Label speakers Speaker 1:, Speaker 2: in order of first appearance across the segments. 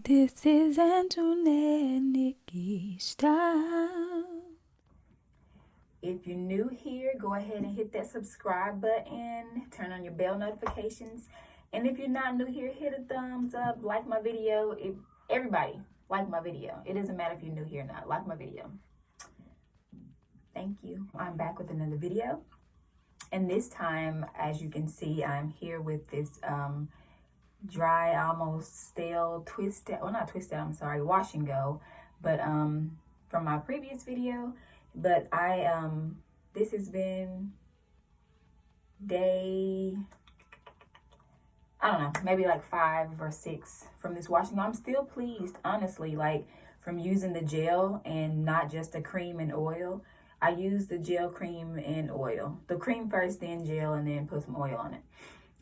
Speaker 1: This is Antoinette Nikki style. If you're new here, go ahead and hit that subscribe button, turn on your bell notifications. And if you're not new here, hit a thumbs up, like my video. Everybody, like my video. It doesn't matter if you're new here or not, like my video. Thank you. I'm back with another video. And this time, as you can see, I'm here with this dry, almost stale, wash and go, but from my previous video. But this has been day, I don't know, maybe like 5 or 6 from this wash and go. I'm still pleased, honestly, like from using the gel and not just the cream and oil. I use the gel, cream, and oil. The cream first, then gel, and then put some oil on it.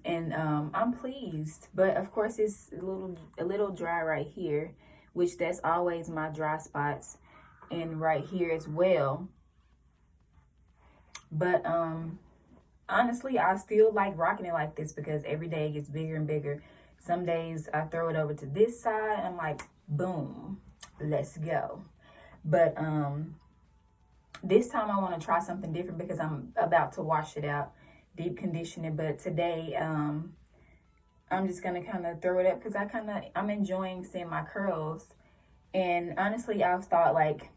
Speaker 1: And I'm pleased, but of course it's a little dry right here, which that's always my dry spots, and right here as well. But honestly, I still like rocking it like this because every day it gets bigger and bigger. Some days I throw it over to this side and I'm like, boom, let's go. But this time I want to try something different because I'm about to wash it out, deep condition it. But today I'm just gonna kind of throw it up because I'm enjoying seeing my curls. And honestly, I've thought like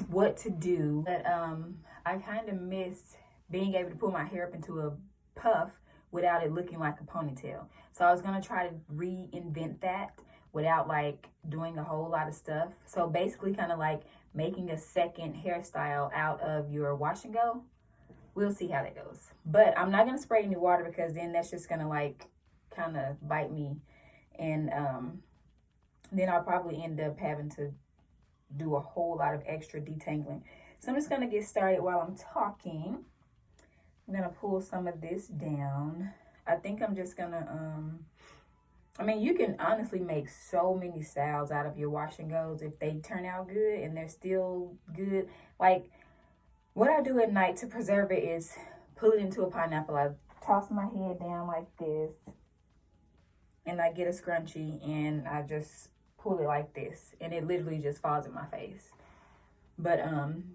Speaker 1: what to do, but I kind of miss being able to pull my hair up into a puff without it looking like a ponytail. So I was gonna try to reinvent that without like doing a whole lot of stuff. So basically kind of like making a second hairstyle out of your wash and go. We'll see how that goes. But I'm not gonna spray any water because then that's just gonna like kind of bite me. And then I'll probably end up having to do a whole lot of extra detangling. So I'm just gonna get started while I'm talking. I'm gonna pull some of this down. I think I'm just gonna, I mean, you can honestly make so many styles out of your wash and goes if they turn out good and they're still good. Like what I do at night to preserve it is pull it into a pineapple. I toss my head down like this and I get a scrunchie and I just pull it like this and it literally just falls in my face. But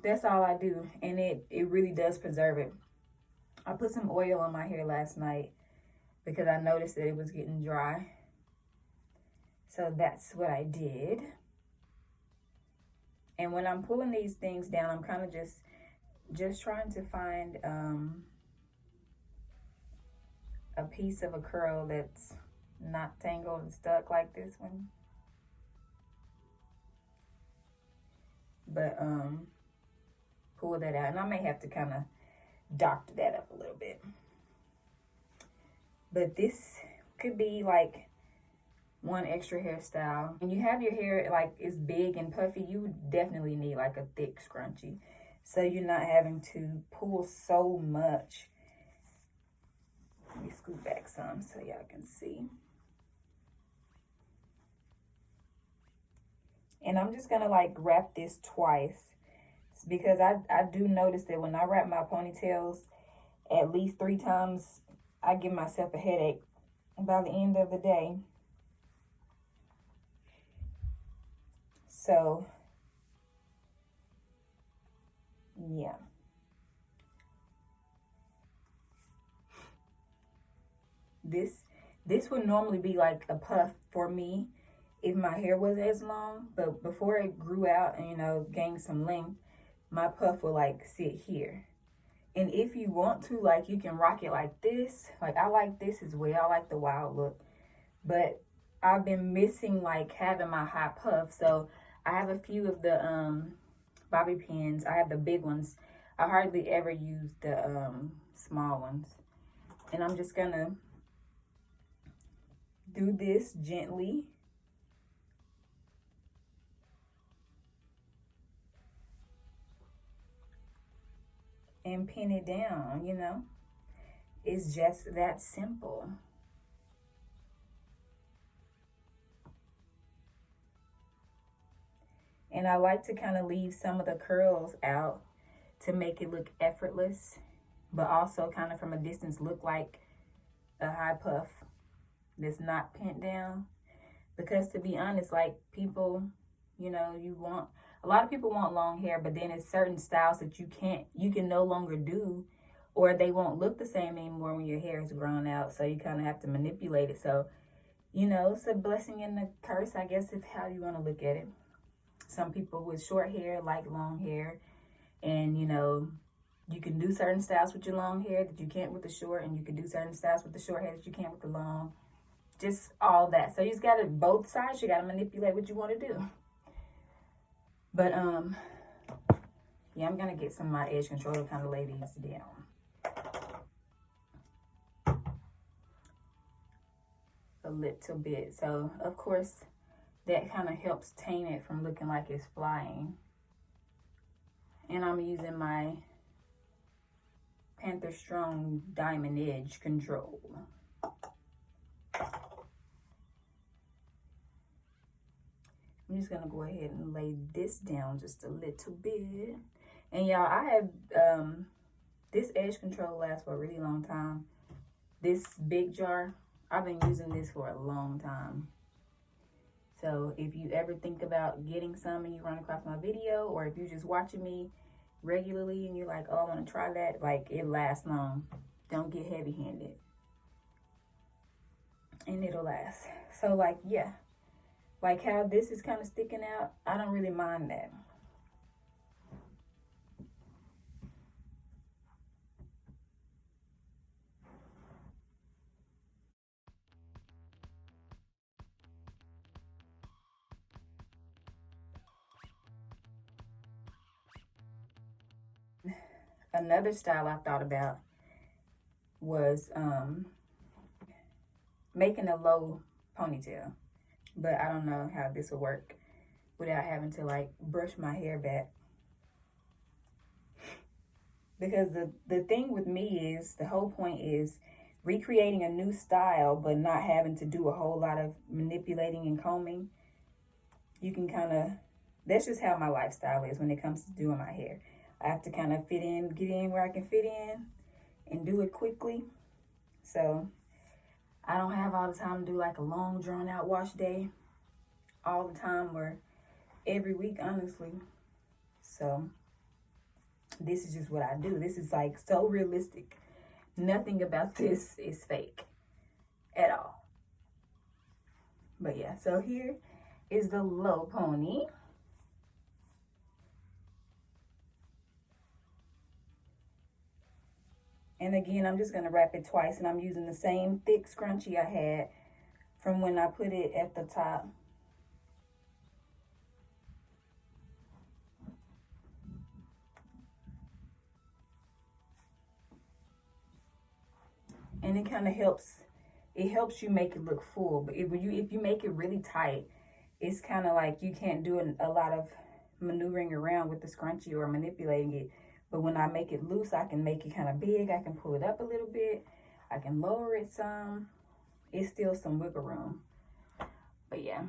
Speaker 1: that's all I do, and it really does preserve it. I put some oil on my hair last night because I noticed that it was getting dry. So that's what I did. And when I'm pulling these things down, I'm kind of just trying to find a piece of a curl that's not tangled and stuck like this one. But pull that out, and I may have to kind of doctor that up a little bit. But this could be like one extra hairstyle. When you have your hair like it's big and puffy, you definitely need like a thick scrunchie, so you're not having to pull so much. Let me scoot back some so y'all can see. And I'm just gonna like wrap this twice because I do notice that when I wrap my ponytails at least 3 times, I give myself a headache by the end of the day. So yeah. This would normally be like a puff for me if my hair wasn't as long, but before it grew out and, you know, gained some length, my puff will like sit here. And if you want to, like, you can rock it like this. Like, I like this as well. I like the wild look. But I've been missing like having my high puff. So I have a few of the bobby pins. I have the big ones. I hardly ever use the small ones. And I'm just gonna do this gently. And pin it down, you know. It's just that simple. And I like to kind of leave some of the curls out to make it look effortless, but also kind of from a distance look like a high puff that's not pinned down. Because to be honest, like people, you know, a lot of people want long hair, but then it's certain styles that you can no longer do, or they won't look the same anymore when your hair is grown out. So you kind of have to manipulate it. So, you know, it's a blessing and a curse, I guess, if how you want to look at it. Some people with short hair like long hair, and you know, you can do certain styles with your long hair that you can't with the short, and you can do certain styles with the short hair that you can't with the long. Just all that. So you just gotta, both sides, you gotta manipulate what you want to do. But yeah, I'm gonna get some of my edge control to kind of lay these down a little bit. So of course that kind of helps tame it from looking like it's flying. And I'm using my Panther Strong Diamond Edge Control. I'm just gonna go ahead and lay this down just a little bit. And y'all, I have this edge control lasts for a really long time. This big jar, I've been using this for a long time. So if you ever think about getting some and you run across my video, or if you're just watching me regularly and you're like, oh, I want to try that, like, it lasts long. Don't get heavy-handed. And it'll last. So like, yeah. Like how this is kind of sticking out, I don't really mind that. Another style I thought about was making a low ponytail. But I don't know how this will work without having to like brush my hair back. Because the thing with me is, the whole point is recreating a new style, but not having to do a whole lot of manipulating and combing. You can kind of, that's just how my lifestyle is when it comes to doing my hair. I have to kind of get in where I can fit in and do it quickly. So I don't have all the time to do like a long drawn out wash day all the time or every week, honestly. So this is just what I do. This is like so realistic. Nothing about this is fake at all. But yeah, so here is the low pony. And again, I'm just going to wrap it twice, and I'm using the same thick scrunchie I had from when I put it at the top. And it kind of helps, it helps you make it look full. But if you make it really tight, it's kind of like you can't do a lot of maneuvering around with the scrunchie or manipulating it. But when I make it loose, I can make it kind of big. I can pull it up a little bit. I can lower it some. It's still some wiggle room. But yeah.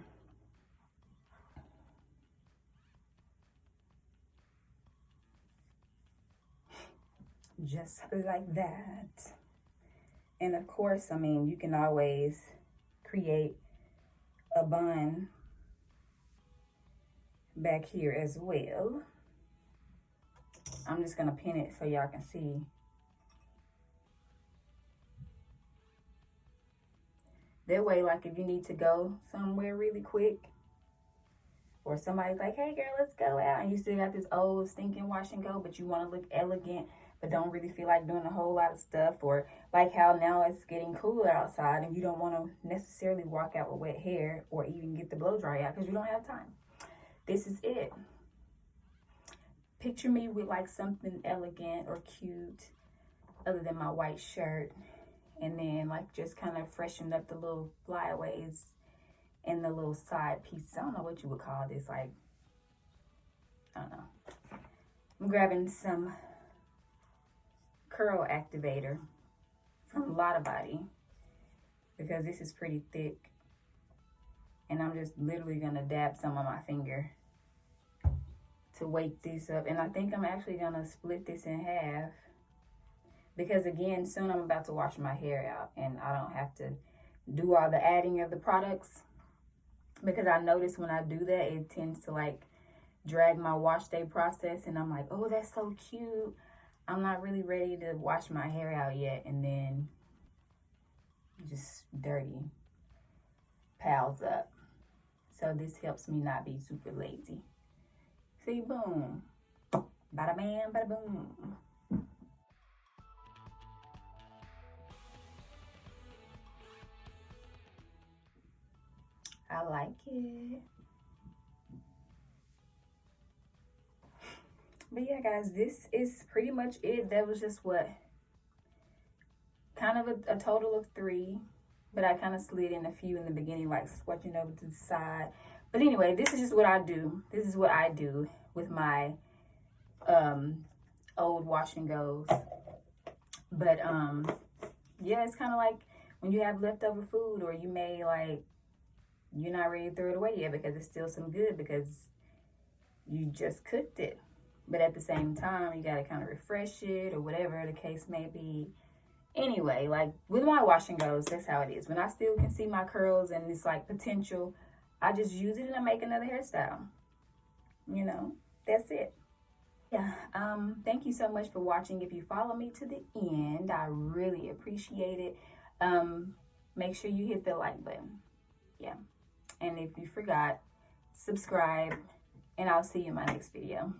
Speaker 1: Just like that. And of course, I mean, you can always create a bun back here as well. I'm just gonna pin it so y'all can see. That way, like if you need to go somewhere really quick, or somebody's like, hey girl, let's go out, and you still got this old stinking wash and go, but you want to look elegant, but don't really feel like doing a whole lot of stuff, or like how now it's getting cooler outside and you don't want to necessarily walk out with wet hair or even get the blow dry out because you don't have time. This is it. Picture me with like something elegant or cute other than my white shirt, and then like just kind of freshen up the little flyaways and the little side pieces. I don't know what you would call this, like, I don't know. I'm grabbing some curl activator from LottaBody because this is pretty thick, and I'm just literally gonna dab some on my finger to wake this up. And I think I'm actually gonna split this in half because again, soon I'm about to wash my hair out and I don't have to do all the adding of the products. because I notice when I do that, it tends to like drag my wash day process, and I'm like, oh, that's so cute. I'm not really ready to wash my hair out yet, and then just dirty piles up. So this helps me not be super lazy. See, boom, bada bam, bada boom. I like it. But yeah, guys, this is pretty much it. That was just what, kind of a total of 3, but I kind of slid in a few in the beginning, like switching over to the side. But anyway, this is just what I do. This is what I do with my old wash and goes. But yeah, it's kind of like when you have leftover food, or you may like, you're not ready to throw it away yet because it's still some good because you just cooked it. But at the same time, you got to kind of refresh it, or whatever the case may be. Anyway, like with my wash and goes, that's how it is. When I still can see my curls and it's like potential, I just use it and I make another hairstyle. You know, that's it. Yeah, thank you so much for watching. If you follow me to the end, I really appreciate it. Make sure you hit the like button. Yeah, and if you forgot, subscribe, and I'll see you in my next video.